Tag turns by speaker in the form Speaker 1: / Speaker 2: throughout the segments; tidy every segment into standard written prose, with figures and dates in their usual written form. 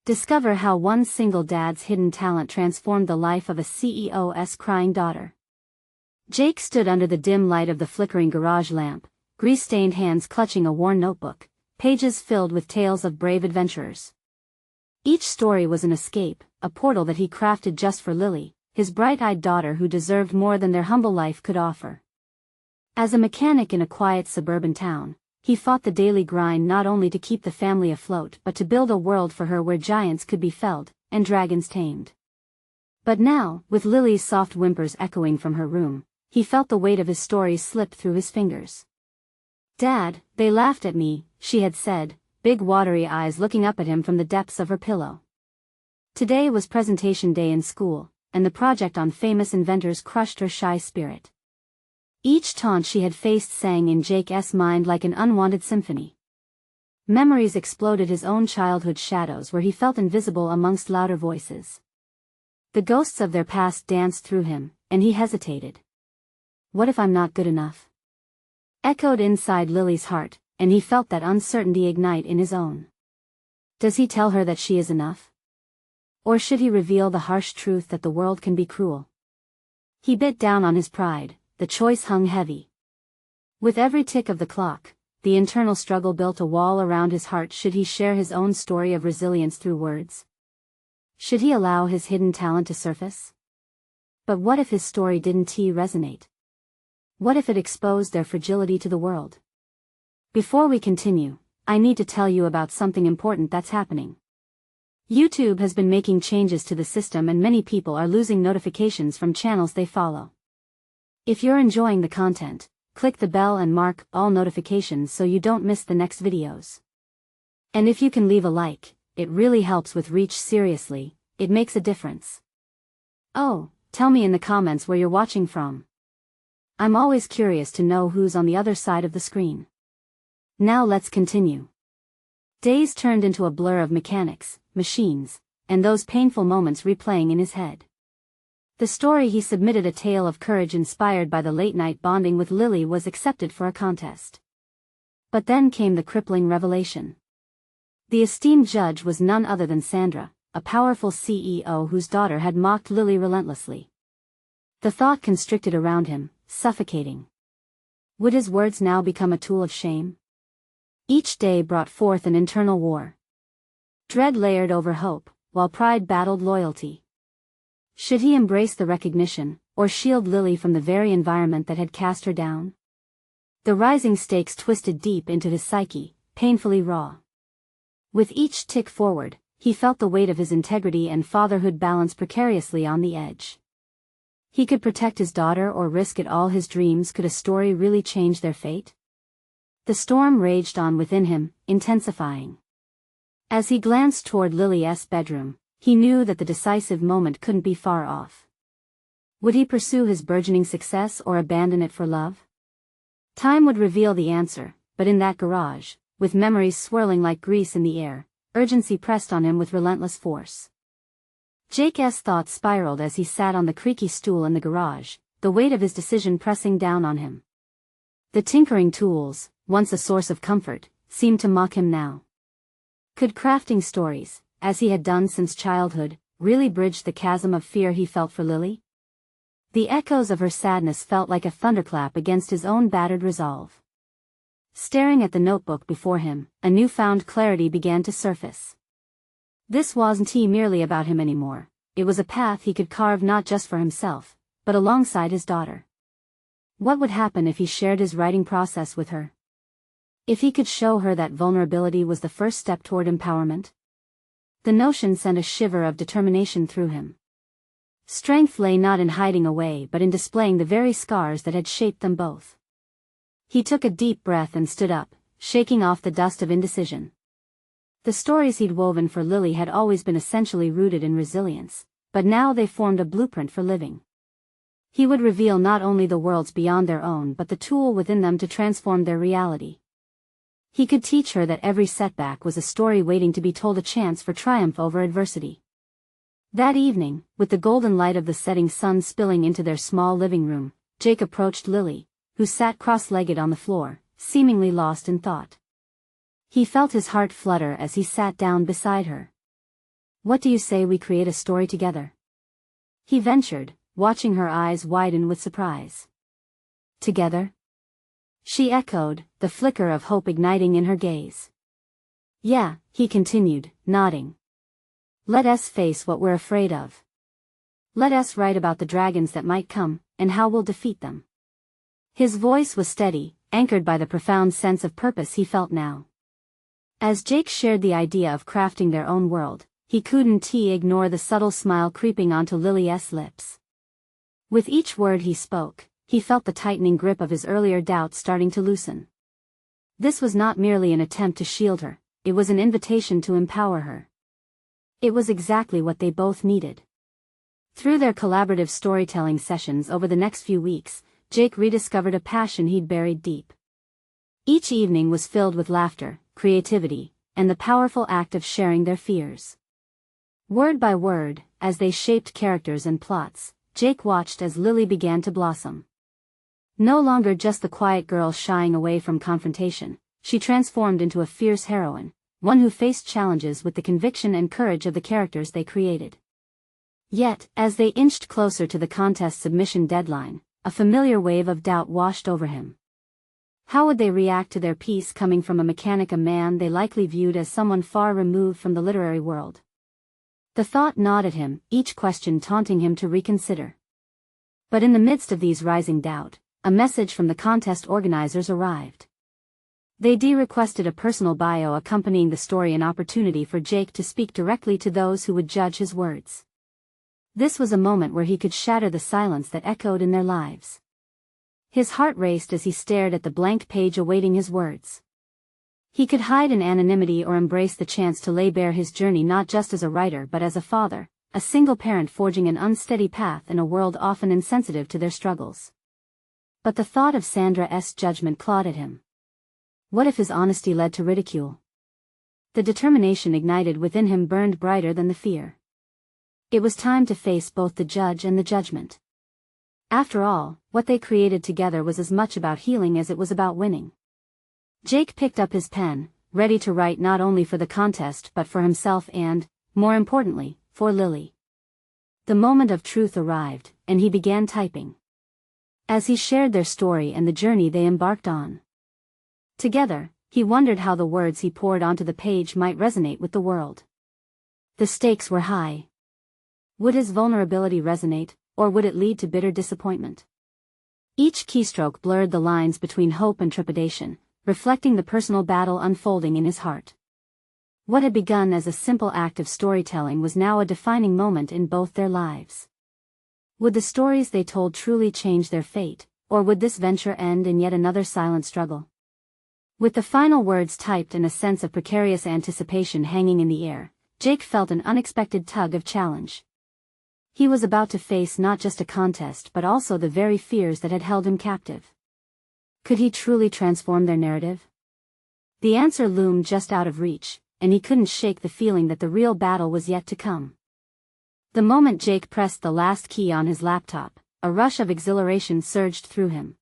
Speaker 1: Discover how one single dad's hidden talent transformed the life of a CEO's crying daughter. Jake stood under the dim light of the flickering garage lamp, grease-stained hands clutching a worn notebook, pages filled with tales of brave adventurers. Each story was an escape, a portal that he crafted just for Lily, his bright-eyed daughter who deserved more than their humble life could offer. As a mechanic in a quiet suburban town, he fought the daily grind not only to keep the family afloat but to build a world for her where giants could be felled, and dragons tamed. But now, with Lily's soft whimpers echoing from her room, he felt the weight of his story slip through his fingers. "Dad, they laughed at me," she had said, big watery eyes looking up at him from the depths of her pillow. Today was presentation day in school, and the project on famous inventors crushed her shy spirit. Each taunt she had faced sang in Jake's mind like an unwanted symphony. Memories exploded his own childhood shadows where he felt invisible amongst louder voices. The ghosts of their past danced through him, and he hesitated. What if I'm not good enough? Echoed inside Lily's heart, and he felt that uncertainty ignite in his own. Does he tell her that she is enough? Or should he reveal the harsh truth that the world can be cruel? He bit down on his pride. The choice hung heavy. With every tick of the clock, the internal struggle built a wall around his heart. Should he share his own story of resilience through words? Should he allow his hidden talent to surface? But what if his story didn't resonate? What if it exposed their fragility to the world? Before we continue, I need to tell you about something important that's happening. YouTube has been making changes to the system and many people are losing notifications from channels they follow. If you're enjoying the content, click the bell and mark all notifications so you don't miss the next videos. And if you can leave a like, it really helps with reach. Seriously, it makes a difference. Oh, tell me in the comments where you're watching from. I'm always curious to know who's on the other side of the screen. Now let's continue. Days turned into a blur of mechanics, machines, and those painful moments replaying in his head. The story he submitted, a tale of courage inspired by the late-night bonding with Lily, was accepted for a contest. But then came the crippling revelation. The esteemed judge was none other than Sandra, a powerful CEO whose daughter had mocked Lily relentlessly. The thought constricted around him, suffocating. Would his words now become a tool of shame? Each day brought forth an internal war. Dread layered over hope, while pride battled loyalty. Should he embrace the recognition, or shield Lily from the very environment that had cast her down? The rising stakes twisted deep into his psyche, painfully raw. With each tick forward, he felt the weight of his integrity and fatherhood balance precariously on the edge. He could protect his daughter or risk it all. His dreams. Could a story really change their fate? The storm raged on within him, intensifying. As he glanced toward Lily's bedroom, he knew that the decisive moment couldn't be far off. Would he pursue his burgeoning success or abandon it for love? Time would reveal the answer, but in that garage, with memories swirling like grease in the air, urgency pressed on him with relentless force. Jake's thoughts spiraled as he sat on the creaky stool in the garage, the weight of his decision pressing down on him. The tinkering tools, once a source of comfort, seemed to mock him now. Could crafting stories, as he had done since childhood, really bridge the chasm of fear he felt for Lily? The echoes of her sadness felt like a thunderclap against his own battered resolve. Staring at the notebook before him, a newfound clarity began to surface. This wasn't merely about him anymore, it was a path he could carve not just for himself, but alongside his daughter. What would happen if he shared his writing process with her? If he could show her that vulnerability was the first step toward empowerment? The notion sent a shiver of determination through him. Strength lay not in hiding away but in displaying the very scars that had shaped them both. He took a deep breath and stood up, shaking off the dust of indecision. The stories he'd woven for Lily had always been essentially rooted in resilience, but now they formed a blueprint for living. He would reveal not only the worlds beyond their own but the tool within them to transform their reality. He could teach her that every setback was a story waiting to be told, a chance for triumph over adversity. That evening, with the golden light of the setting sun spilling into their small living room, Jake approached Lily, who sat cross-legged on the floor, seemingly lost in thought. He felt his heart flutter as he sat down beside her. What do you say we create a story together? He ventured, watching her eyes widen with surprise. Together? She echoed, the flicker of hope igniting in her gaze. Yeah, he continued, nodding. Let us face what we're afraid of. Let us write about the dragons that might come, and how we'll defeat them. His voice was steady, anchored by the profound sense of purpose he felt now. As Jake shared the idea of crafting their own world, he couldn't ignore the subtle smile creeping onto Lily's lips. With each word he spoke, he felt the tightening grip of his earlier doubts starting to loosen. This was not merely an attempt to shield her, it was an invitation to empower her. It was exactly what they both needed. Through their collaborative storytelling sessions over the next few weeks, Jake rediscovered a passion he'd buried deep. Each evening was filled with laughter, creativity, and the powerful act of sharing their fears. Word by word, as they shaped characters and plots, Jake watched as Lily began to blossom. No longer just the quiet girl shying away from confrontation, she transformed into a fierce heroine, one who faced challenges with the conviction and courage of the characters they created. Yet, as they inched closer to the contest submission deadline, a familiar wave of doubt washed over him. How would they react to their piece coming from a mechanic, a man they likely viewed as someone far removed from the literary world? The thought gnawed at him, each question taunting him to reconsider. But in the midst of these rising doubt, a message from the contest organizers arrived. They requested a personal bio accompanying the story, an opportunity for Jake to speak directly to those who would judge his words. This was a moment where he could shatter the silence that echoed in their lives. His heart raced as he stared at the blank page awaiting his words. He could hide in anonymity or embrace the chance to lay bare his journey, not just as a writer but as a father, a single parent forging an unsteady path in a world often insensitive to their struggles. But the thought of Sandra's judgment clawed at him. What if his honesty led to ridicule? The determination ignited within him burned brighter than the fear. It was time to face both the judge and the judgment. After all, what they created together was as much about healing as it was about winning. Jake picked up his pen, ready to write not only for the contest but for himself and, more importantly, for Lily. The moment of truth arrived, and he began typing. As he shared their story and the journey they embarked on. Together, he wondered how the words he poured onto the page might resonate with the world. The stakes were high. Would his vulnerability resonate, or would it lead to bitter disappointment? Each keystroke blurred the lines between hope and trepidation, reflecting the personal battle unfolding in his heart. What had begun as a simple act of storytelling was now a defining moment in both their lives. Would the stories they told truly change their fate, or would this venture end in yet another silent struggle? With the final words typed and a sense of precarious anticipation hanging in the air, Jake felt an unexpected tug of challenge. He was about to face not just a contest but also the very fears that had held him captive. Could he truly transform their narrative? The answer loomed just out of reach, and he couldn't shake the feeling that the real battle was yet to come. The moment Jake pressed the last key on his laptop, a rush of exhilaration surged through him.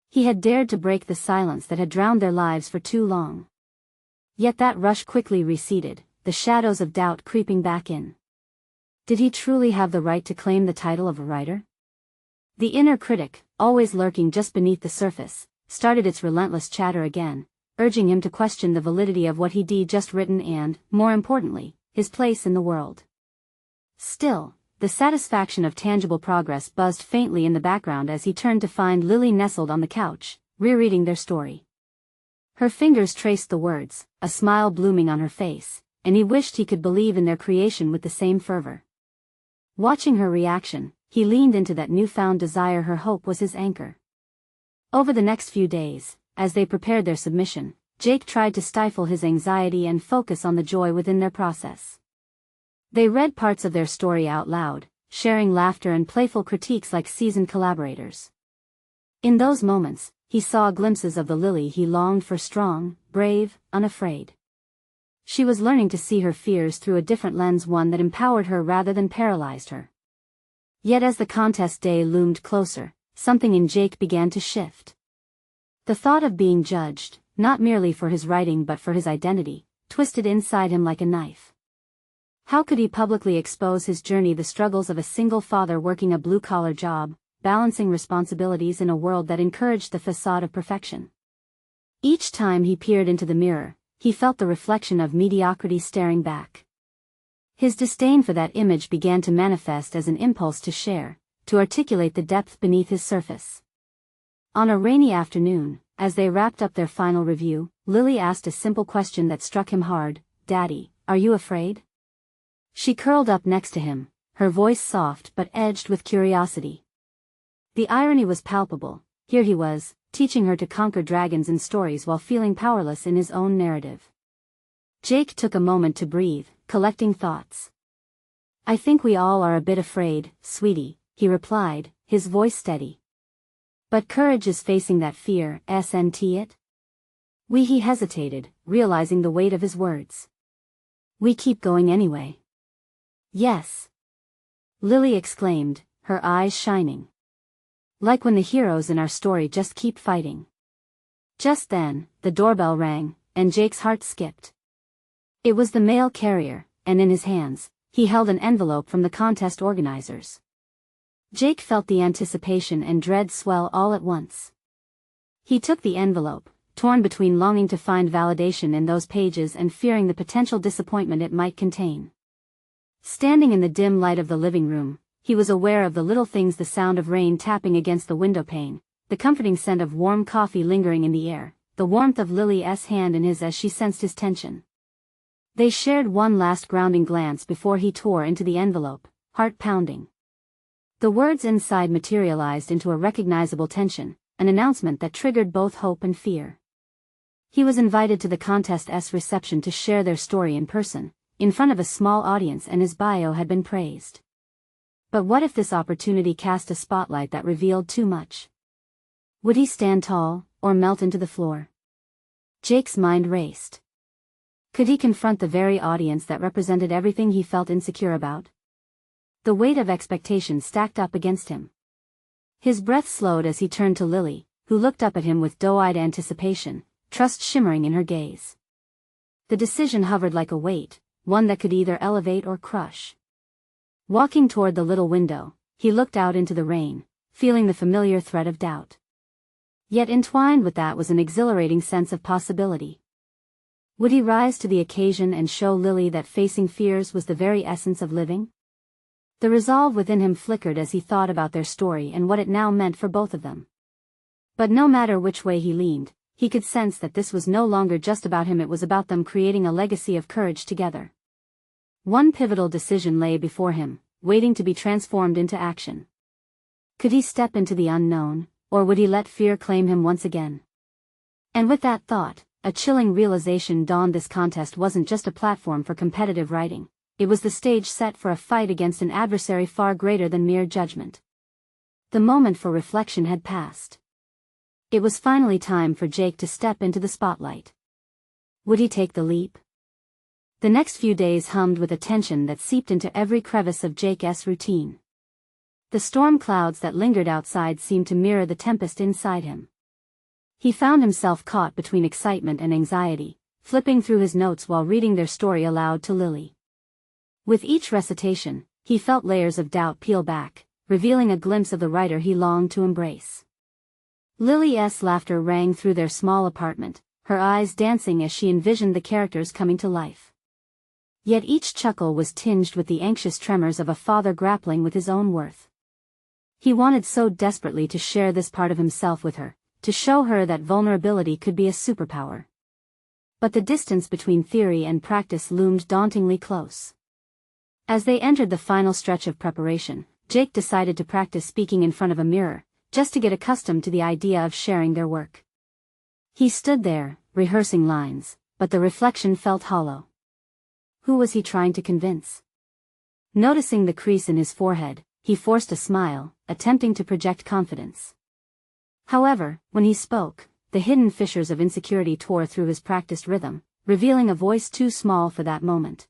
Speaker 1: He had dared to break the silence that had drowned their lives for too long. Yet that rush quickly receded, the shadows of doubt creeping back in. Did he truly have the right to claim the title of a writer? The inner critic, always lurking just beneath the surface, started its relentless chatter again, urging him to question the validity of what he'd just written and, more importantly, his place in the world. Still, the satisfaction of tangible progress buzzed faintly in the background as he turned to find Lily nestled on the couch, rereading their story. Her fingers traced the words, a smile blooming on her face, and he wished he could believe in their creation with the same fervor. Watching her reaction, he leaned into that newfound desire. Her hope was his anchor. Over the next few days, as they prepared their submission, Jake tried to stifle his anxiety and focus on the joy within their process. They read parts of their story out loud, sharing laughter and playful critiques like seasoned collaborators. In those moments, he saw glimpses of the Lily he longed for, strong, brave, unafraid. She was learning to see her fears through a different lens, one that empowered her rather than paralyzed her. Yet as the contest day loomed closer, something in Jake began to shift. The thought of being judged, not merely for his writing but for his identity, twisted inside him like a knife. How could he publicly expose his journey, the struggles of a single father working a blue-collar job, balancing responsibilities in a world that encouraged the facade of perfection? Each time he peered into the mirror, he felt the reflection of mediocrity staring back. His disdain for that image began to manifest as an impulse to share, to articulate the depth beneath his surface. On a rainy afternoon, as they wrapped up their final review, Lily asked a simple question that struck him hard. "Daddy, are you afraid?" She curled up next to him, her voice soft but edged with curiosity. The irony was palpable. Here he was, teaching her to conquer dragons in stories while feeling powerless in his own narrative. Jake took a moment to breathe, collecting thoughts. "I think we all are a bit afraid, sweetie," he replied, his voice steady. "But courage is facing that fear, isn't it?" He hesitated, realizing the weight of his words. "We keep going anyway." "Yes," Lily exclaimed, her eyes shining. "Like when the heroes in our story just keep fighting." Just then, the doorbell rang, and Jake's heart skipped. It was the mail carrier, and in his hands, he held an envelope from the contest organizers. Jake felt the anticipation and dread swell all at once. He took the envelope, torn between longing to find validation in those pages and fearing the potential disappointment it might contain. Standing in the dim light of the living room, he was aware of the little things: the sound of rain tapping against the window pane, the comforting scent of warm coffee lingering in the air, the warmth of Lily's hand in his as she sensed his tension. They shared one last grounding glance before he tore into the envelope, heart pounding. The words inside materialized into a recognizable tension, an announcement that triggered both hope and fear. He was invited to the contest's reception to share their story in person, in front of a small audience, and his bio had been praised. But what if this opportunity cast a spotlight that revealed too much? Would he stand tall, or melt into the floor? Jake's mind raced. Could he confront the very audience that represented everything he felt insecure about? The weight of expectation stacked up against him. His breath slowed as he turned to Lily, who looked up at him with doe-eyed anticipation, trust shimmering in her gaze. The decision hovered like a weight, one that could either elevate or crush. Walking toward the little window, he looked out into the rain, feeling the familiar threat of doubt. Yet entwined with that was an exhilarating sense of possibility. Would he rise to the occasion and show Lily that facing fears was the very essence of living? The resolve within him flickered as he thought about their story and what it now meant for both of them. But no matter which way he leaned, he could sense that this was no longer just about him, it was about them creating a legacy of courage together. One pivotal decision lay before him, waiting to be transformed into action. Could he step into the unknown, or would he let fear claim him once again? And with that thought, a chilling realization dawned: this contest wasn't just a platform for competitive writing, it was the stage set for a fight against an adversary far greater than mere judgment. The moment for reflection had passed. It was finally time for Jake to step into the spotlight. Would he take the leap? The next few days hummed with a tension that seeped into every crevice of Jake's routine. The storm clouds that lingered outside seemed to mirror the tempest inside him. He found himself caught between excitement and anxiety, flipping through his notes while reading their story aloud to Lily. With each recitation, he felt layers of doubt peel back, revealing a glimpse of the writer he longed to embrace. Lily's laughter rang through their small apartment, her eyes dancing as she envisioned the characters coming to life. Yet each chuckle was tinged with the anxious tremors of a father grappling with his own worth. He wanted so desperately to share this part of himself with her, to show her that vulnerability could be a superpower. But the distance between theory and practice loomed dauntingly close. As they entered the final stretch of preparation, Jake decided to practice speaking in front of a mirror, just to get accustomed to the idea of sharing their work. He stood there, rehearsing lines, but the reflection felt hollow. Who was he trying to convince? Noticing the crease in his forehead, he forced a smile, attempting to project confidence. However, when he spoke, the hidden fissures of insecurity tore through his practiced rhythm, revealing a voice too small for that moment.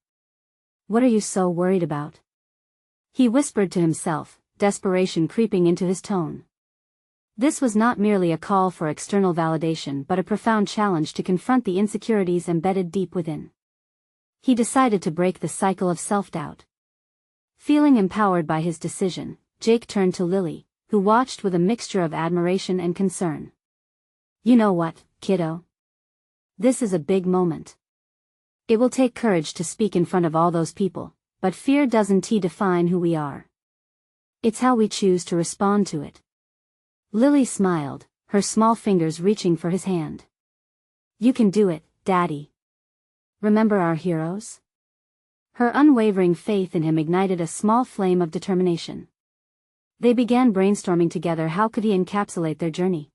Speaker 1: "What are you so worried about?" he whispered to himself, desperation creeping into his tone. This was not merely a call for external validation but a profound challenge to confront the insecurities embedded deep within. He decided to break the cycle of self-doubt. Feeling empowered by his decision, Jake turned to Lily, who watched with a mixture of admiration and concern. "You know what, kiddo? This is a big moment. It will take courage to speak in front of all those people, but fear doesn't define who we are. It's how we choose to respond to it." Lily smiled, her small fingers reaching for his hand. "You can do it, Daddy. Remember our heroes?" Her unwavering faith in him ignited a small flame of determination. They began brainstorming together how could he encapsulate their journey.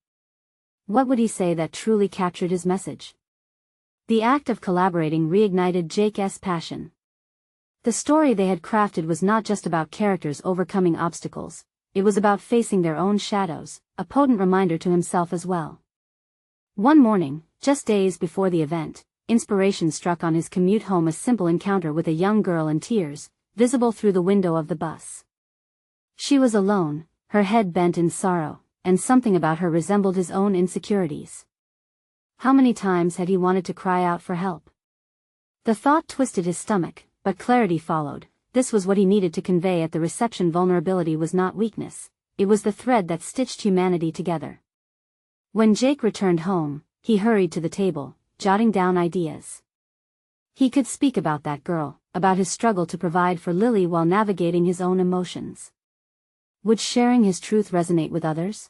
Speaker 1: What would he say that truly captured his message? The act of collaborating reignited Jake's passion. The story they had crafted was not just about characters overcoming obstacles, it was about facing their own shadows, a potent reminder to himself as well. One morning, just days before the event, inspiration struck on his commute home, a simple encounter with a young girl in tears, visible through the window of the bus. She was alone, her head bent in sorrow, and something about her resembled his own insecurities. How many times had he wanted to cry out for help? The thought twisted his stomach, but clarity followed. This was what he needed to convey at the reception. Vulnerability was not weakness, it was the thread that stitched humanity together. When Jake returned home, he hurried to the table, jotting down ideas. He could speak about that girl, about his struggle to provide for Lily while navigating his own emotions. Would sharing his truth resonate with others?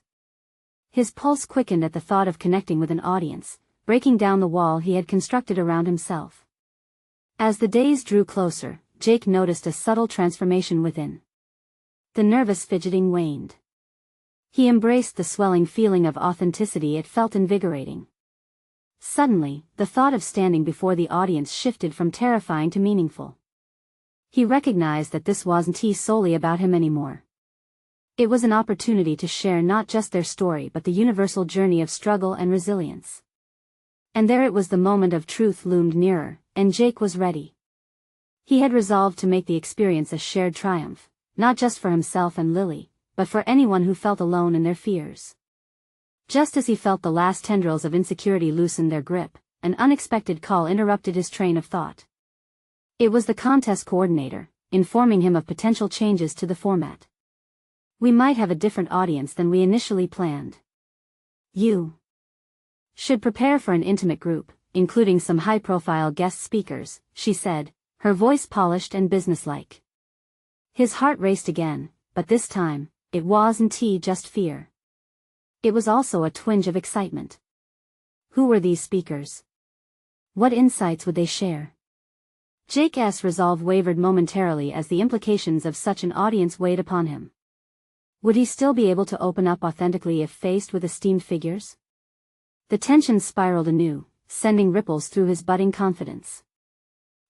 Speaker 1: His pulse quickened at the thought of connecting with an audience, breaking down the wall he had constructed around himself. As the days drew closer, Jake noticed a subtle transformation within. The nervous fidgeting waned. He embraced the swelling feeling of authenticity. It felt invigorating. Suddenly, the thought of standing before the audience shifted from terrifying to meaningful. He recognized that this wasn't solely about him anymore. It was an opportunity to share not just their story but the universal journey of struggle and resilience. And there it was, the moment of truth loomed nearer, and Jake was ready. He had resolved to make the experience a shared triumph, not just for himself and Lily, but for anyone who felt alone in their fears. Just as he felt the last tendrils of insecurity loosen their grip, an unexpected call interrupted his train of thought. It was the contest coordinator, informing him of potential changes to the format. "We might have a different audience than we initially planned. You should prepare for an intimate group, including some high-profile guest speakers," she said, her voice polished and businesslike. His heart raced again, but this time, it wasn't just fear. It was also a twinge of excitement. Who were these speakers? What insights would they share? Jake's resolve wavered momentarily as the implications of such an audience weighed upon him. Would he still be able to open up authentically if faced with esteemed figures? The tension spiraled anew, sending ripples through his budding confidence.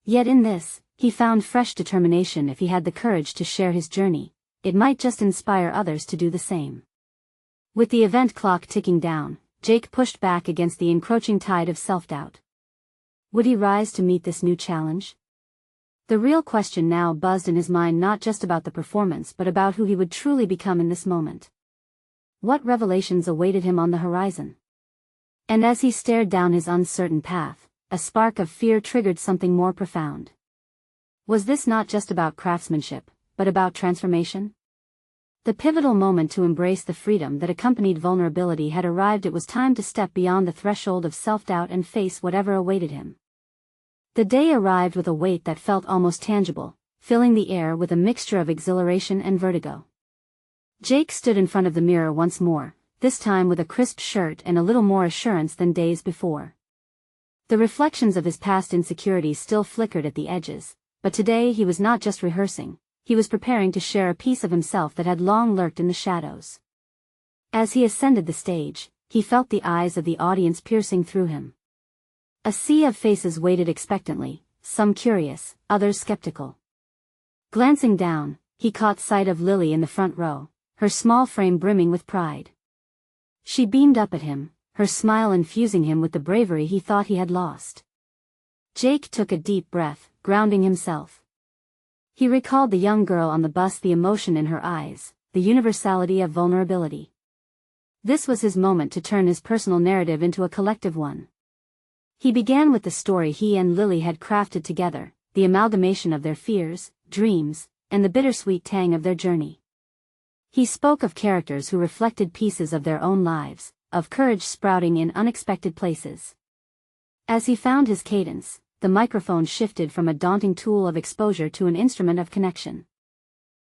Speaker 1: Yet in this, he found fresh determination. If he had the courage to share his journey, it might just inspire others to do the same. With the event clock ticking down, Jake pushed back against the encroaching tide of self-doubt. Would he rise to meet this new challenge? The real question now buzzed in his mind, not just about the performance but about who he would truly become in this moment. What revelations awaited him on the horizon? And as he stared down his uncertain path, a spark of fear triggered something more profound. Was this not just about craftsmanship, but about transformation? The pivotal moment to embrace the freedom that accompanied vulnerability had arrived. It was time to step beyond the threshold of self-doubt and face whatever awaited him. The day arrived with a weight that felt almost tangible, filling the air with a mixture of exhilaration and vertigo. Jake stood in front of the mirror once more, this time with a crisp shirt and a little more assurance than days before. The reflections of his past insecurities still flickered at the edges, but today he was not just rehearsing, he was preparing to share a piece of himself that had long lurked in the shadows. As he ascended the stage, he felt the eyes of the audience piercing through him. A sea of faces waited expectantly, some curious, others skeptical. Glancing down, he caught sight of Lily in the front row, her small frame brimming with pride. She beamed up at him, her smile infusing him with the bravery he thought he had lost. Jake took a deep breath, grounding himself. He recalled the young girl on the bus, the emotion in her eyes, the universality of vulnerability. This was his moment to turn his personal narrative into a collective one. He began with the story he and Lily had crafted together, the amalgamation of their fears, dreams, and the bittersweet tang of their journey. He spoke of characters who reflected pieces of their own lives, of courage sprouting in unexpected places. As he found his cadence, the microphone shifted from a daunting tool of exposure to an instrument of connection.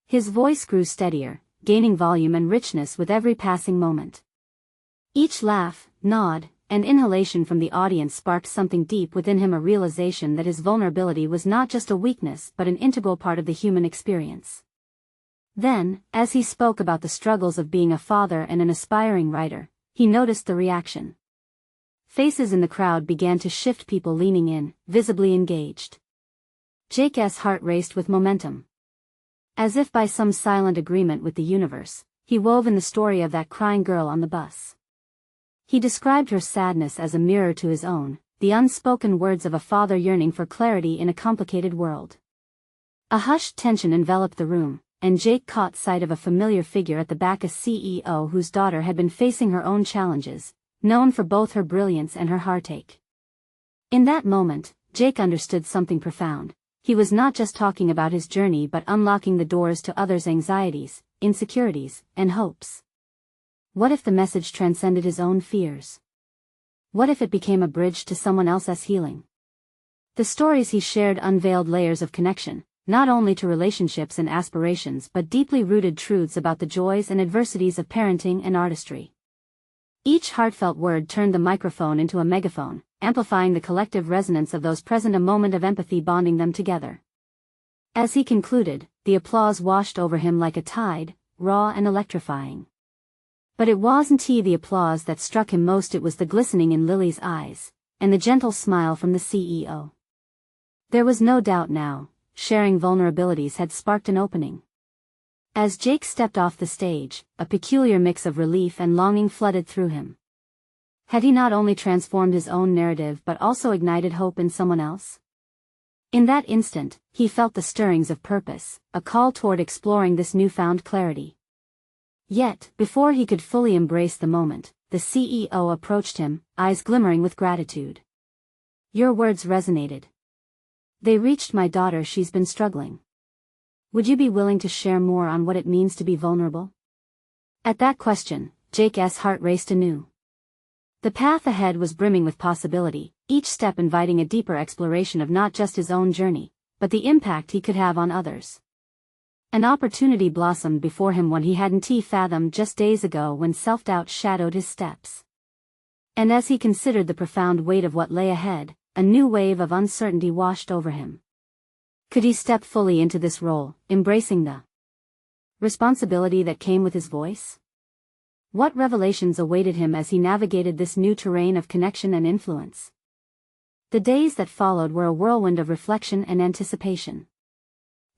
Speaker 1: His voice grew steadier, gaining volume and richness with every passing moment. Each laugh, nod, and inhalation from the audience sparked something deep within him, a realization that his vulnerability was not just a weakness but an integral part of the human experience. Then, as he spoke about the struggles of being a father and an aspiring writer, he noticed the reaction. Faces in the crowd began to shift, people leaning in, visibly engaged. Jake's heart raced with momentum. As if by some silent agreement with the universe, he wove in the story of that crying girl on the bus. He described her sadness as a mirror to his own, the unspoken words of a father yearning for clarity in a complicated world. A hushed tension enveloped the room, and Jake caught sight of a familiar figure at the back, a CEO whose daughter had been facing her own challenges, known for both her brilliance and her heartache. In that moment, Jake understood something profound. He was not just talking about his journey but unlocking the doors to others' anxieties, insecurities, and hopes. What if the message transcended his own fears? What if it became a bridge to someone else's healing? The stories he shared unveiled layers of connection, not only to relationships and aspirations but deeply rooted truths about the joys and adversities of parenting and artistry. Each heartfelt word turned the microphone into a megaphone, amplifying the collective resonance of those present, a moment of empathy bonding them together. As he concluded, the applause washed over him like a tide, raw and electrifying. But it wasn't the applause that struck him most, it was the glistening in Lily's eyes, and the gentle smile from the CEO. There was no doubt now, sharing vulnerabilities had sparked an opening. As Jake stepped off the stage, a peculiar mix of relief and longing flooded through him. Had he not only transformed his own narrative but also ignited hope in someone else? In that instant, he felt the stirrings of purpose, a call toward exploring this newfound clarity. Yet, before he could fully embrace the moment, the CEO approached him, eyes glimmering with gratitude. "Your words resonated. They reached my daughter. She's been struggling. Would you be willing to share more on what it means to be vulnerable?" At that question, Jake's heart raced anew. The path ahead was brimming with possibility, each step inviting a deeper exploration of not just his own journey, but the impact he could have on others. An opportunity blossomed before him one he hadn't fathomed just days ago, when self-doubt shadowed his steps. And as he considered the profound weight of what lay ahead, a new wave of uncertainty washed over him. Could he step fully into this role, embracing the responsibility that came with his voice? What revelations awaited him as he navigated this new terrain of connection and influence? The days that followed were a whirlwind of reflection and anticipation.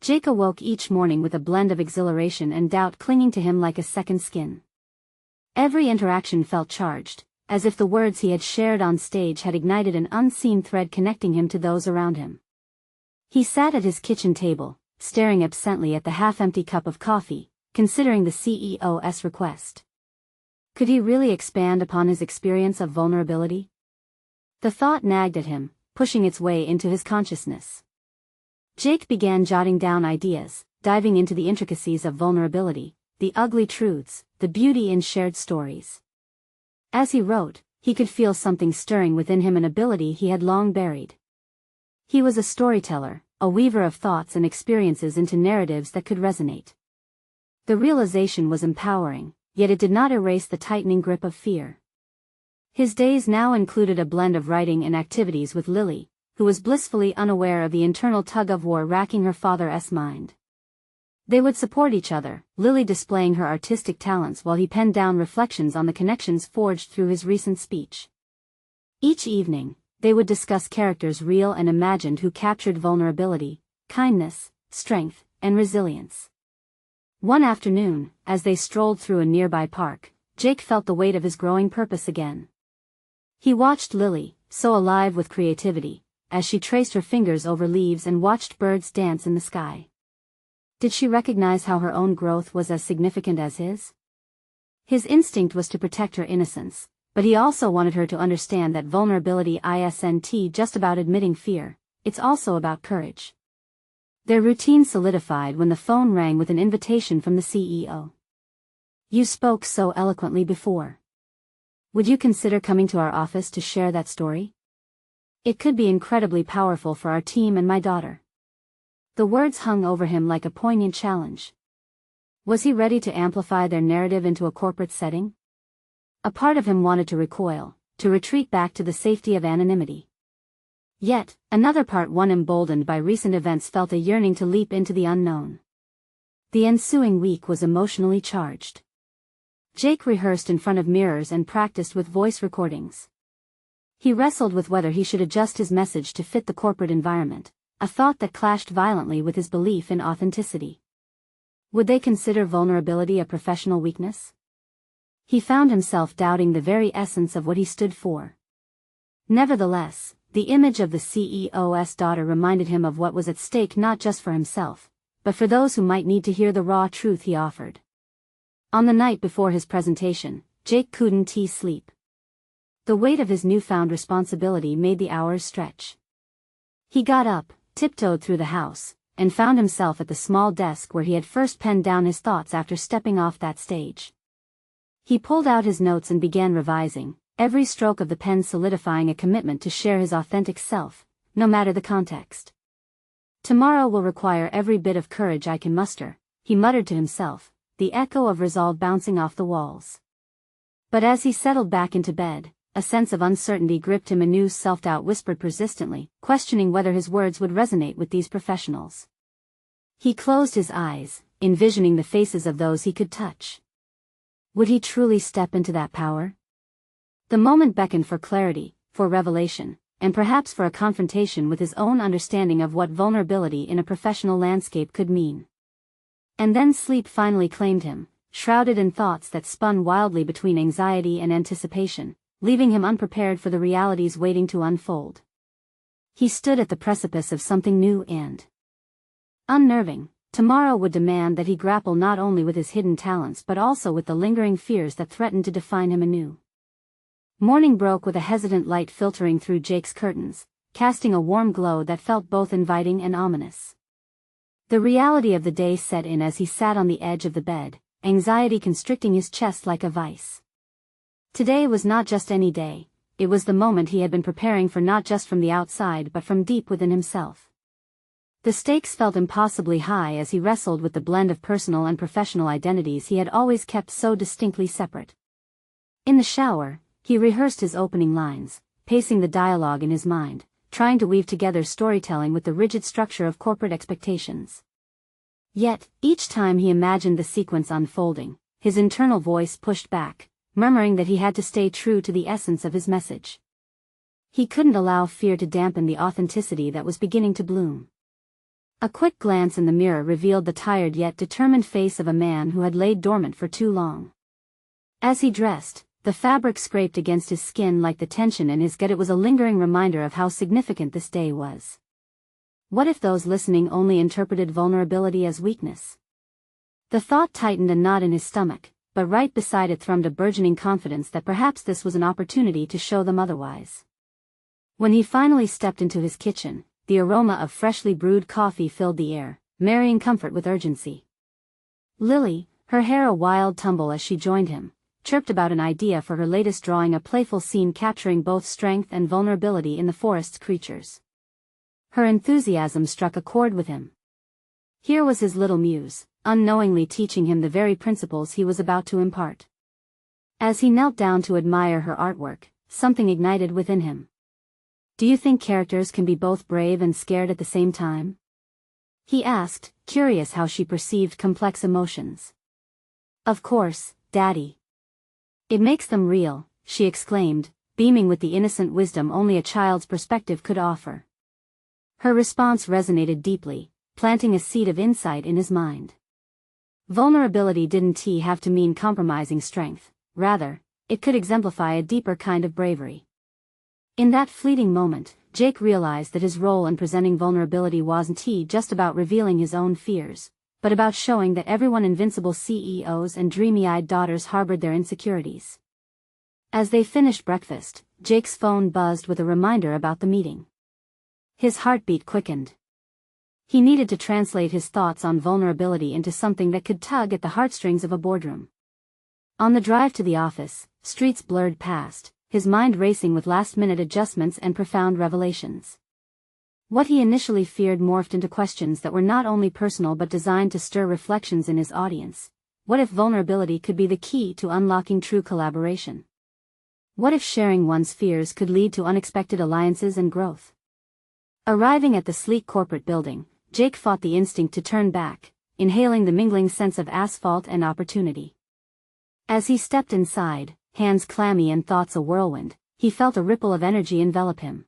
Speaker 1: Jake awoke each morning with a blend of exhilaration and doubt clinging to him like a second skin. Every interaction felt charged, as if the words he had shared on stage had ignited an unseen thread connecting him to those around him. He sat at his kitchen table, staring absently at the half-empty cup of coffee, considering the CEO's request. Could he really expand upon his experience of vulnerability? The thought nagged at him, pushing its way into his consciousness. Jake began jotting down ideas, diving into the intricacies of vulnerability, the ugly truths, the beauty in shared stories. As he wrote, he could feel something stirring within him, an ability he had long buried. He was a storyteller, a weaver of thoughts and experiences into narratives that could resonate. The realization was empowering, yet it did not erase the tightening grip of fear. His days now included a blend of writing and activities with Lily, who was blissfully unaware of the internal tug-of-war racking her father's mind. They would support each other, Lily displaying her artistic talents while he penned down reflections on the connections forged through his recent speech. Each evening, they would discuss characters real and imagined who captured vulnerability, kindness, strength, and resilience. One afternoon, as they strolled through a nearby park, Jake felt the weight of his growing purpose again. He watched Lily, so alive with creativity, as she traced her fingers over leaves and watched birds dance in the sky. Did she recognize how her own growth was as significant as his? His instinct was to protect her innocence, but he also wanted her to understand that vulnerability isn't just about admitting fear, it's also about courage. Their routine solidified when the phone rang with an invitation from the CEO. "You spoke so eloquently before. Would you consider coming to our office to share that story? It could be incredibly powerful for our team and my daughter." The words hung over him like a poignant challenge. Was he ready to amplify their narrative into a corporate setting? A part of him wanted to recoil, to retreat back to the safety of anonymity. Yet, another part, one emboldened by recent events, felt a yearning to leap into the unknown. The ensuing week was emotionally charged. Jake rehearsed in front of mirrors and practiced with voice recordings. He wrestled with whether he should adjust his message to fit the corporate environment, a thought that clashed violently with his belief in authenticity. Would they consider vulnerability a professional weakness? He found himself doubting the very essence of what he stood for. Nevertheless, the image of the CEO's daughter reminded him of what was at stake, not just for himself, but for those who might need to hear the raw truth he offered. On the night before his presentation, Jake couldn't sleep. The weight of his newfound responsibility made the hours stretch. He got up, tiptoed through the house, and found himself at the small desk where he had first penned down his thoughts after stepping off that stage. He pulled out his notes and began revising, every stroke of the pen solidifying a commitment to share his authentic self, no matter the context. "Tomorrow will require every bit of courage I can muster," he muttered to himself, the echo of resolve bouncing off the walls. But as he settled back into bed, a sense of uncertainty gripped him. A new self-doubt whispered persistently, questioning whether his words would resonate with these professionals. He closed his eyes, envisioning the faces of those he could touch. Would he truly step into that power? The moment beckoned for clarity, for revelation, and perhaps for a confrontation with his own understanding of what vulnerability in a professional landscape could mean. And then sleep finally claimed him, shrouded in thoughts that spun wildly between anxiety and anticipation, leaving him unprepared for the realities waiting to unfold. He stood at the precipice of something new and unnerving. Tomorrow would demand that he grapple not only with his hidden talents but also with the lingering fears that threatened to define him anew. Morning broke with a hesitant light filtering through Jake's curtains, casting a warm glow that felt both inviting and ominous. The reality of the day set in as he sat on the edge of the bed, anxiety constricting his chest like a vice. Today was not just any day, it was the moment he had been preparing for, not just from the outside but from deep within himself. The stakes felt impossibly high as he wrestled with the blend of personal and professional identities he had always kept so distinctly separate. In the shower, he rehearsed his opening lines, pacing the dialogue in his mind, trying to weave together storytelling with the rigid structure of corporate expectations. Yet, each time he imagined the sequence unfolding, his internal voice pushed back, murmuring that he had to stay true to the essence of his message. He couldn't allow fear to dampen the authenticity that was beginning to bloom. A quick glance in the mirror revealed the tired yet determined face of a man who had laid dormant for too long. As he dressed, the fabric scraped against his skin like the tension in his gut. It was a lingering reminder of how significant this day was. What if those listening only interpreted vulnerability as weakness? The thought tightened a knot in his stomach, but right beside it thrummed a burgeoning confidence that perhaps this was an opportunity to show them otherwise. When he finally stepped into his kitchen, the aroma of freshly brewed coffee filled the air, marrying comfort with urgency. Lily, her hair a wild tumble as she joined him, chirped about an idea for her latest drawing, a playful scene capturing both strength and vulnerability in the forest's creatures. Her enthusiasm struck a chord with him. Here was his little muse, unknowingly teaching him the very principles he was about to impart. As he knelt down to admire her artwork, something ignited within him. "Do you think characters can be both brave and scared at the same time?" he asked, curious how she perceived complex emotions. "Of course, Daddy. It makes them real," she exclaimed, beaming with the innocent wisdom only a child's perspective could offer. Her response resonated deeply, planting a seed of insight in his mind. Vulnerability didn't have to mean compromising strength, rather, it could exemplify a deeper kind of bravery. In that fleeting moment, Jake realized that his role in presenting vulnerability wasn't just about revealing his own fears, but about showing that everyone, invincible CEOs and dreamy-eyed daughters, harbored their insecurities. As they finished breakfast, Jake's phone buzzed with a reminder about the meeting. His heartbeat quickened. He needed to translate his thoughts on vulnerability into something that could tug at the heartstrings of a boardroom. On the drive to the office, streets blurred past, his mind racing with last-minute adjustments and profound revelations. What he initially feared morphed into questions that were not only personal but designed to stir reflections in his audience. What if vulnerability could be the key to unlocking true collaboration? What if sharing one's fears could lead to unexpected alliances and growth? Arriving at the sleek corporate building, Jake fought the instinct to turn back, inhaling the mingling sense of asphalt and opportunity. As he stepped inside, hands clammy and thoughts a whirlwind, he felt a ripple of energy envelop him.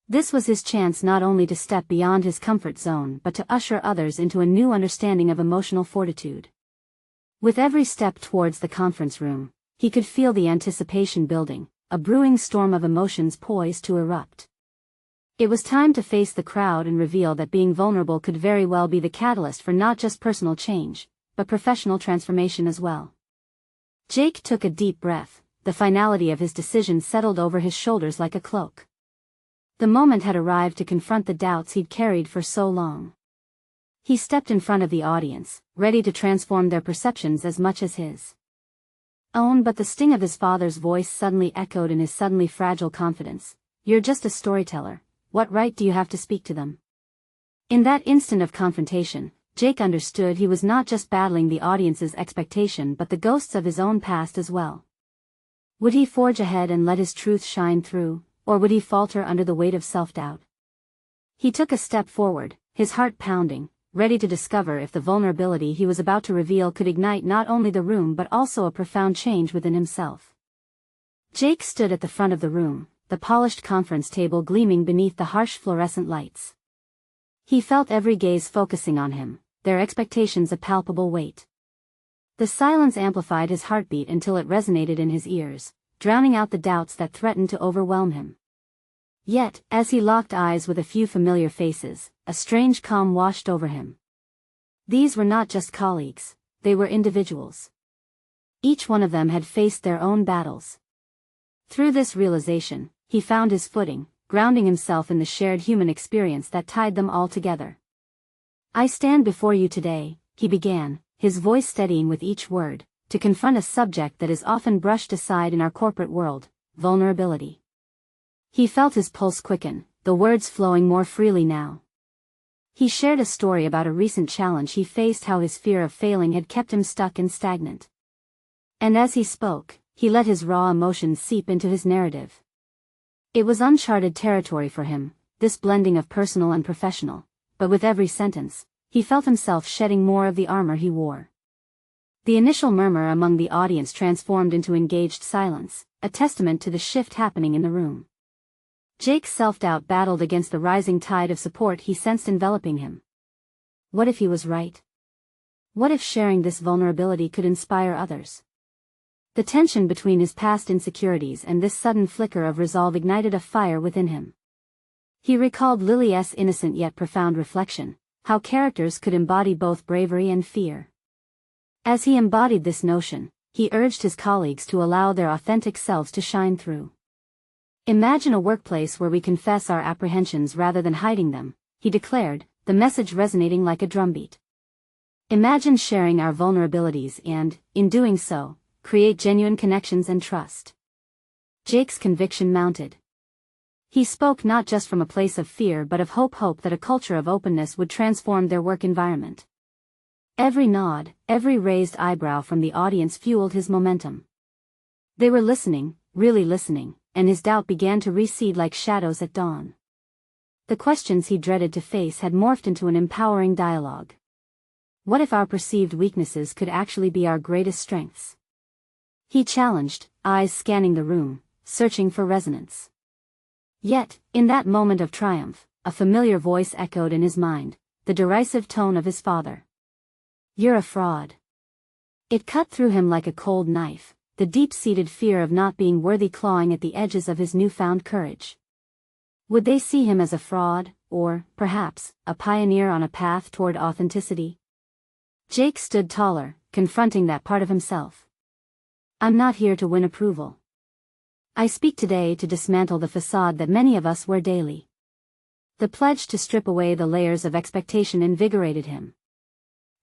Speaker 1: This was his chance not only to step beyond his comfort zone but to usher others into a new understanding of emotional fortitude. With every step towards the conference room, he could feel the anticipation building, a brewing storm of emotions poised to erupt. It was time to face the crowd and reveal that being vulnerable could very well be the catalyst for not just personal change, but professional transformation as well. Jake took a deep breath, the finality of his decision settled over his shoulders like a cloak. The moment had arrived to confront the doubts he'd carried for so long. He stepped in front of the audience, ready to transform their perceptions as much as his own, but the sting of his father's voice suddenly echoed in his suddenly fragile confidence. "You're just a storyteller. What right do you have to speak to them?" In that instant of confrontation, Jake understood he was not just battling the audience's expectation but the ghosts of his own past as well. Would he forge ahead and let his truth shine through, or would he falter under the weight of self-doubt? He took a step forward, his heart pounding, ready to discover if the vulnerability he was about to reveal could ignite not only the room but also a profound change within himself. Jake stood at the front of the room, the polished conference table gleaming beneath the harsh fluorescent lights. He felt every gaze focusing on him, their expectations a palpable weight. The silence amplified his heartbeat until it resonated in his ears, drowning out the doubts that threatened to overwhelm him. Yet, as he locked eyes with a few familiar faces, a strange calm washed over him. These were not just colleagues, they were individuals. Each one of them had faced their own battles. Through this realization, he found his footing, grounding himself in the shared human experience that tied them all together. "I stand before you today," he began, his voice steadying with each word, "to confront a subject that is often brushed aside in our corporate world, vulnerability." He felt his pulse quicken, the words flowing more freely now. He shared a story about a recent challenge he faced, how his fear of failing had kept him stuck and stagnant. And as he spoke, he let his raw emotions seep into his narrative. It was uncharted territory for him, this blending of personal and professional, but with every sentence, he felt himself shedding more of the armor he wore. The initial murmur among the audience transformed into engaged silence, a testament to the shift happening in the room. Jake's self-doubt battled against the rising tide of support he sensed enveloping him. What if he was right? What if sharing this vulnerability could inspire others? The tension between his past insecurities and this sudden flicker of resolve ignited a fire within him. He recalled Lily's innocent yet profound reflection, how characters could embody both bravery and fear. As he embodied this notion, he urged his colleagues to allow their authentic selves to shine through. "Imagine a workplace where we confess our apprehensions rather than hiding them," he declared, the message resonating like a drumbeat. "Imagine sharing our vulnerabilities and, in doing so, create genuine connections and trust." Jake's conviction mounted. He spoke not just from a place of fear but of hope that a culture of openness would transform their work environment. Every nod, every raised eyebrow from the audience fueled his momentum. They were listening, really listening, and his doubt began to recede like shadows at dawn. The questions he dreaded to face had morphed into an empowering dialogue. What if our perceived weaknesses could actually be our greatest strengths? He challenged, eyes scanning the room, searching for resonance. Yet, in that moment of triumph, a familiar voice echoed in his mind, the derisive tone of his father. "You're a fraud." It cut through him like a cold knife, the deep-seated fear of not being worthy clawing at the edges of his newfound courage. Would they see him as a fraud, or, perhaps, a pioneer on a path toward authenticity? Jake stood taller, confronting that part of himself. "I'm not here to win approval. I speak today to dismantle the facade that many of us wear daily." The pledge to strip away the layers of expectation invigorated him.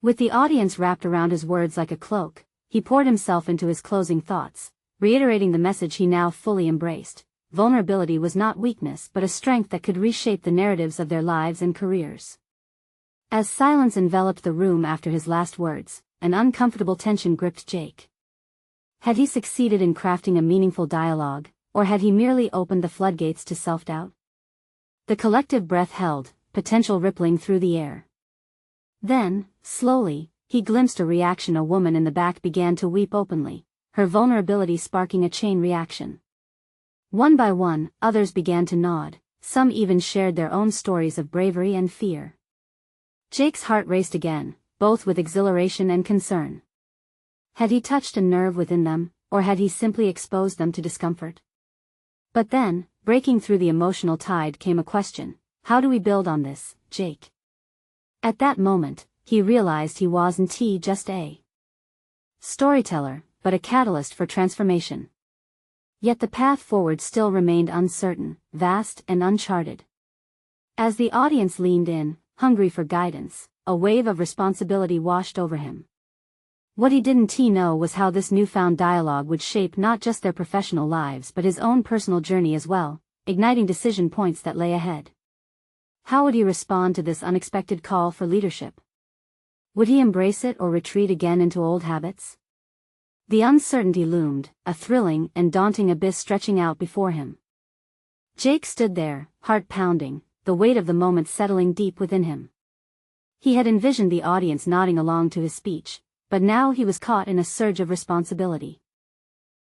Speaker 1: With the audience wrapped around his words like a cloak, he poured himself into his closing thoughts, reiterating the message he now fully embraced. Vulnerability was not weakness but a strength that could reshape the narratives of their lives and careers. As silence enveloped the room after his last words, an uncomfortable tension gripped Jake. Had he succeeded in crafting a meaningful dialogue, or had he merely opened the floodgates to self-doubt? The collective breath held, potential rippling through the air. Then, slowly, he glimpsed a reaction. A woman in the back began to weep openly, her vulnerability sparking a chain reaction. One by one, others began to nod, some even shared their own stories of bravery and fear. Jake's heart raced again, both with exhilaration and concern. Had he touched a nerve within them, or had he simply exposed them to discomfort? But then, breaking through the emotional tide came a question: how do we build on this, Jake? At that moment, he realized he wasn't just a storyteller, but a catalyst for transformation. Yet the path forward still remained uncertain, vast and uncharted. As the audience leaned in, hungry for guidance, a wave of responsibility washed over him. What he didn't know was how this newfound dialogue would shape not just their professional lives but his own personal journey as well, igniting decision points that lay ahead. How would he respond to this unexpected call for leadership? Would he embrace it or retreat again into old habits? The uncertainty loomed, a thrilling and daunting abyss stretching out before him. Jake stood there, heart pounding, the weight of the moment settling deep within him. He had envisioned the audience nodding along to his speech, but now he was caught in a surge of responsibility.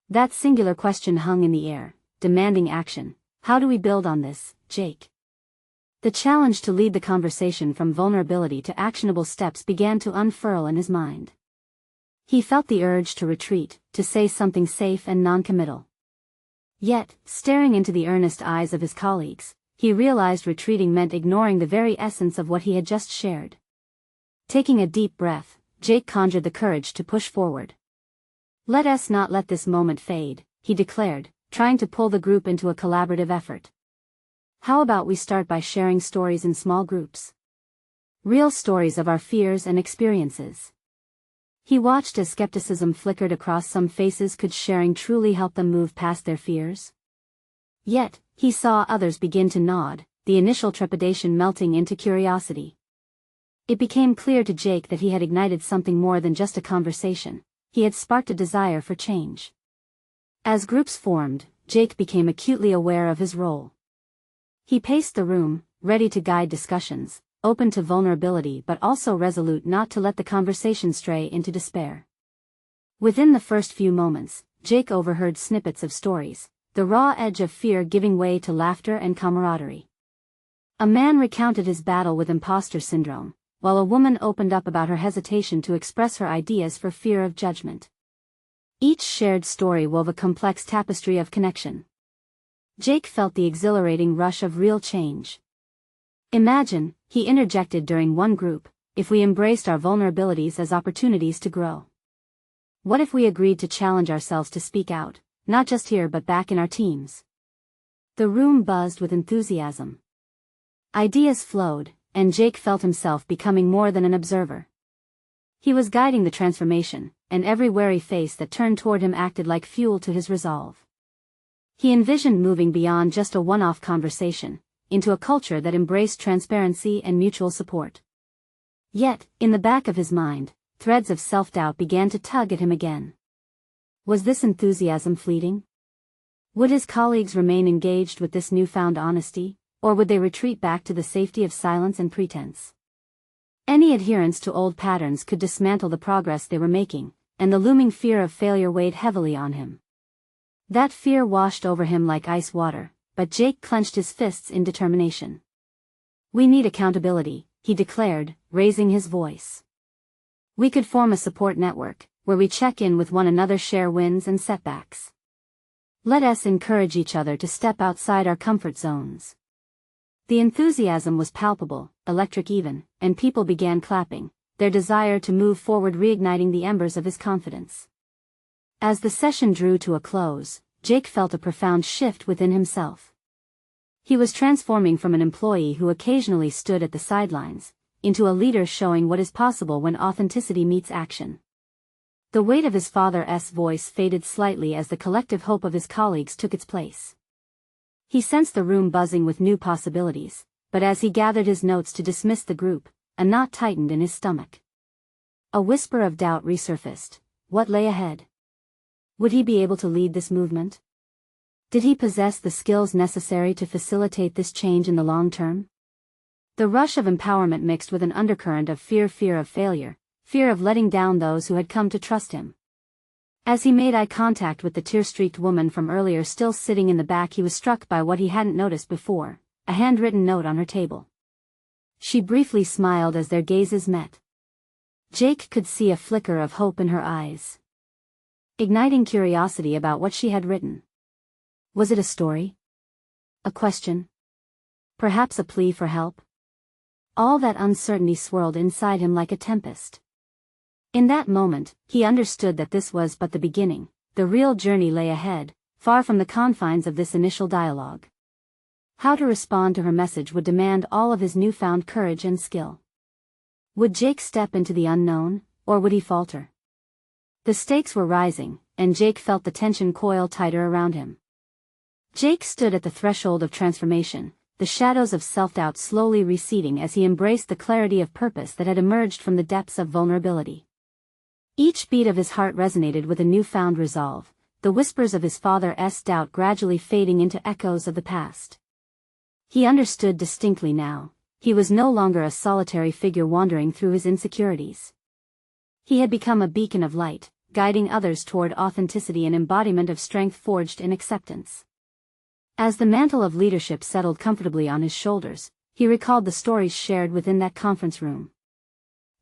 Speaker 1: That singular question hung in the air, demanding action. How do we build on this, Jake? The challenge to lead the conversation from vulnerability to actionable steps began to unfurl in his mind. He felt the urge to retreat, to say something safe and non-committal. Yet, staring into the earnest eyes of his colleagues, he realized retreating meant ignoring the very essence of what he had just shared. Taking a deep breath, Jake conjured the courage to push forward. "Let us not let this moment fade," he declared, trying to pull the group into a collaborative effort. "How about we start by sharing stories in small groups? Real stories of our fears and experiences." He watched as skepticism flickered across some faces. Could sharing truly help them move past their fears? Yet, he saw others begin to nod, the initial trepidation melting into curiosity. It became clear to Jake that he had ignited something more than just a conversation. He had sparked a desire for change. As groups formed, Jake became acutely aware of his role. He paced the room, ready to guide discussions, open to vulnerability but also resolute not to let the conversation stray into despair. Within the first few moments, Jake overheard snippets of stories, the raw edge of fear giving way to laughter and camaraderie. A man recounted his battle with imposter syndrome, while a woman opened up about her hesitation to express her ideas for fear of judgment. Each shared story wove a complex tapestry of connection. Jake felt the exhilarating rush of real change. "Imagine," he interjected during one group, "if we embraced our vulnerabilities as opportunities to grow. What if we agreed to challenge ourselves to speak out, not just here but back in our teams?" The room buzzed with enthusiasm. Ideas flowed, and Jake felt himself becoming more than an observer. He was guiding the transformation, and every wary face that turned toward him acted like fuel to his resolve. He envisioned moving beyond just a one-off conversation, into a culture that embraced transparency and mutual support. Yet, in the back of his mind, threads of self-doubt began to tug at him again. Was this enthusiasm fleeting? Would his colleagues remain engaged with this newfound honesty, or would they retreat back to the safety of silence and pretense? Any adherence to old patterns could dismantle the progress they were making, and the looming fear of failure weighed heavily on him. That fear washed over him like ice water, but Jake clenched his fists in determination. "We need accountability," he declared, raising his voice. "We could form a support network, where we check in with one another, share wins and setbacks. Let us encourage each other to step outside our comfort zones." The enthusiasm was palpable, electric even, and people began clapping, their desire to move forward reigniting the embers of his confidence. As the session drew to a close, Jake felt a profound shift within himself. He was transforming from an employee who occasionally stood at the sidelines, into a leader showing what is possible when authenticity meets action. The weight of his father's voice faded slightly as the collective hope of his colleagues took its place. He sensed the room buzzing with new possibilities, but as he gathered his notes to dismiss the group, a knot tightened in his stomach. A whisper of doubt resurfaced. What lay ahead? Would he be able to lead this movement? Did he possess the skills necessary to facilitate this change in the long term? The rush of empowerment mixed with an undercurrent of fear of failure, fear of letting down those who had come to trust him. As he made eye contact with the tear-streaked woman from earlier still sitting in the back, he was struck by what he hadn't noticed before, a handwritten note on her table. She briefly smiled as their gazes met. Jake could see a flicker of hope in her eyes, igniting curiosity about what she had written. Was it a story? A question? Perhaps a plea for help? All that uncertainty swirled inside him like a tempest. In that moment, he understood that this was but the beginning. The real journey lay ahead, far from the confines of this initial dialogue. How to respond to her message would demand all of his newfound courage and skill. Would Jake step into the unknown, or would he falter? The stakes were rising, and Jake felt the tension coil tighter around him. Jake stood at the threshold of transformation, the shadows of self-doubt slowly receding as he embraced the clarity of purpose that had emerged from the depths of vulnerability. Each beat of his heart resonated with a newfound resolve, the whispers of his father's doubt gradually fading into echoes of the past. He understood distinctly now. He was no longer a solitary figure wandering through his insecurities. He had become a beacon of light, guiding others toward authenticity and embodiment of strength forged in acceptance. As the mantle of leadership settled comfortably on his shoulders, he recalled the stories shared within that conference room.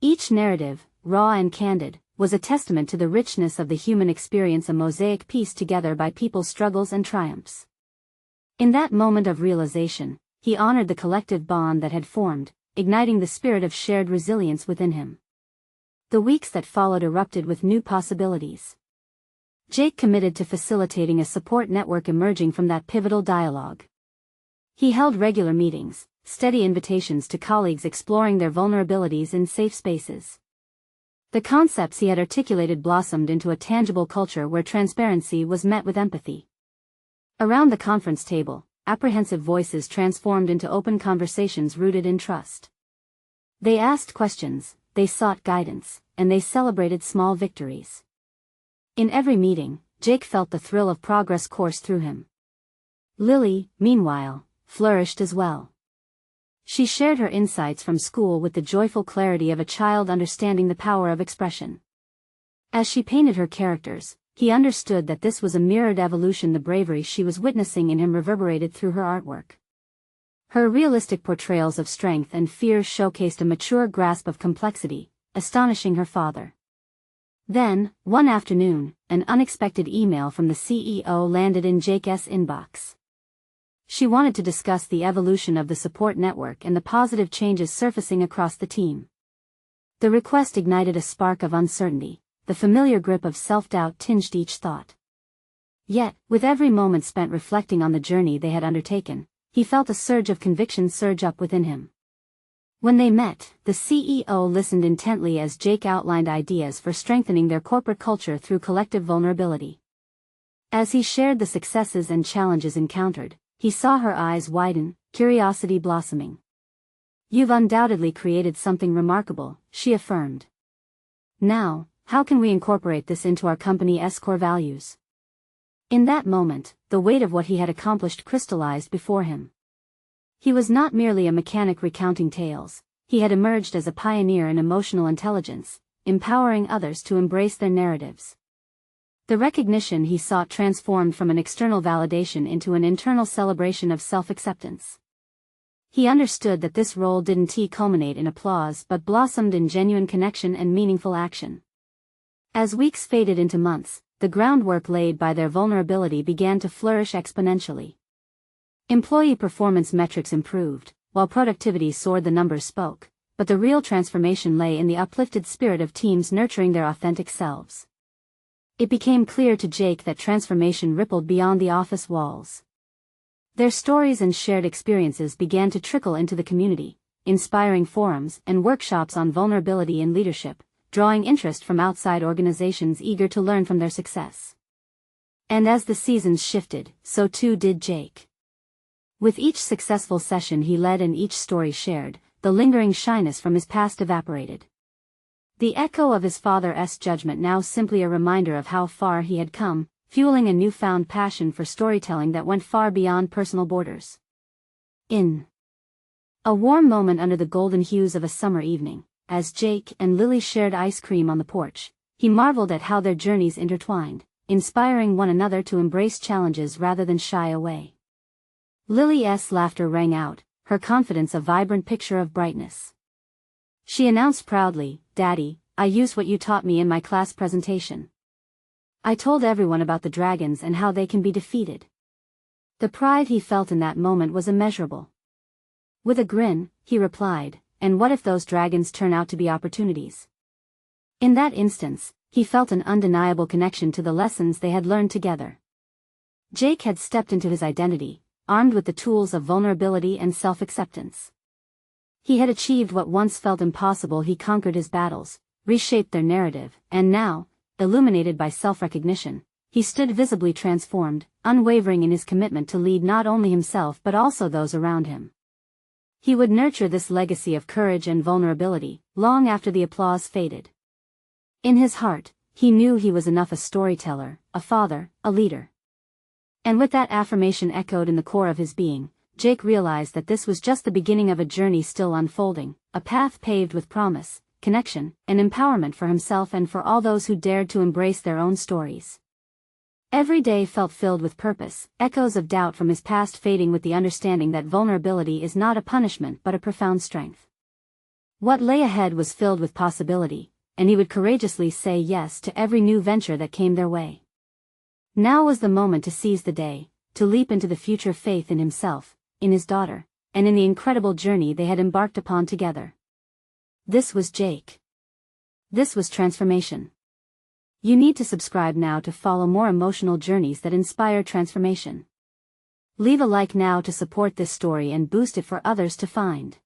Speaker 1: Each narrative, raw and candid, was a testament to the richness of the human experience, a mosaic pieced together by people's struggles and triumphs. In that moment of realization, he honored the collective bond that had formed, igniting the spirit of shared resilience within him. The weeks that followed erupted with new possibilities. Jake committed to facilitating a support network emerging from that pivotal dialogue. He held regular meetings, steady invitations to colleagues exploring their vulnerabilities in safe spaces. The concepts he had articulated blossomed into a tangible culture where transparency was met with empathy. Around the conference table, apprehensive voices transformed into open conversations rooted in trust. They asked questions, they sought guidance, and they celebrated small victories. In every meeting, Jake felt the thrill of progress course through him. Lily, meanwhile, flourished as well. She shared her insights from school with the joyful clarity of a child understanding the power of expression. As she painted her characters, he understood that this was a mirrored evolution. The bravery she was witnessing in him reverberated through her artwork. Her realistic portrayals of strength and fear showcased a mature grasp of complexity, astonishing her father. Then, one afternoon, an unexpected email from the CEO landed in Jake's inbox. She wanted to discuss the evolution of the support network and the positive changes surfacing across the team. The request ignited a spark of uncertainty, the familiar grip of self-doubt tinged each thought. Yet, with every moment spent reflecting on the journey they had undertaken, he felt a surge of conviction surge up within him. When they met, the CEO listened intently as Jake outlined ideas for strengthening their corporate culture through collective vulnerability. As he shared the successes and challenges encountered, he saw her eyes widen, curiosity blossoming. "You've undoubtedly created something remarkable," she affirmed. "Now, how can we incorporate this into our company's core values?" In that moment, the weight of what he had accomplished crystallized before him. He was not merely a mechanic recounting tales, he had emerged as a pioneer in emotional intelligence, empowering others to embrace their narratives. The recognition he sought transformed from an external validation into an internal celebration of self-acceptance. He understood that this role didn't culminate in applause but blossomed in genuine connection and meaningful action. As weeks faded into months, the groundwork laid by their vulnerability began to flourish exponentially. Employee performance metrics improved, while productivity soared. The numbers spoke, but the real transformation lay in the uplifted spirit of teams nurturing their authentic selves. It became clear to Jake that transformation rippled beyond the office walls. Their stories and shared experiences began to trickle into the community, inspiring forums and workshops on vulnerability and leadership, drawing interest from outside organizations eager to learn from their success. And as the seasons shifted, so too did Jake. With each successful session he led and each story shared, the lingering shyness from his past evaporated. The echo of his father's judgment now simply a reminder of how far he had come, fueling a newfound passion for storytelling that went far beyond personal borders. In a warm moment under the golden hues of a summer evening, as Jake and Lily shared ice cream on the porch, he marveled at how their journeys intertwined, inspiring one another to embrace challenges rather than shy away. Lily's laughter rang out, her confidence a vibrant picture of brightness. She announced proudly, "Daddy, I used what you taught me in my class presentation. I told everyone about the dragons and how they can be defeated." The pride he felt in that moment was immeasurable. With a grin, he replied, "And what if those dragons turn out to be opportunities?" In that instance, he felt an undeniable connection to the lessons they had learned together. Jake had stepped into his identity, armed with the tools of vulnerability and self-acceptance. He had achieved what once felt impossible. He conquered his battles, reshaped their narrative, and now, illuminated by self-recognition, he stood visibly transformed, unwavering in his commitment to lead not only himself but also those around him. He would nurture this legacy of courage and vulnerability, long after the applause faded. In his heart, he knew he was enough: a storyteller, a father, a leader. And with that affirmation echoed in the core of his being, Jake realized that this was just the beginning of a journey still unfolding, a path paved with promise, connection, and empowerment for himself and for all those who dared to embrace their own stories. Every day felt filled with purpose, echoes of doubt from his past fading with the understanding that vulnerability is not a punishment but a profound strength. What lay ahead was filled with possibility, and he would courageously say yes to every new venture that came their way. Now was the moment to seize the day, to leap into the future, faith in himself, in his daughter, and in the incredible journey they had embarked upon together. This was Jake. This was transformation. You need to subscribe now to follow more emotional journeys that inspire transformation. Leave a like now to support this story and boost it for others to find.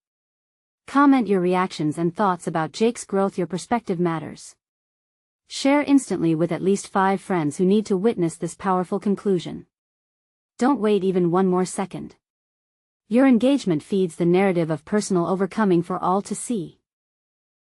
Speaker 1: Comment your reactions and thoughts about Jake's growth. Your perspective matters. Share instantly with at least 5 friends who need to witness this powerful conclusion. Don't wait even one more second. Your engagement feeds the narrative of personal overcoming for all to see.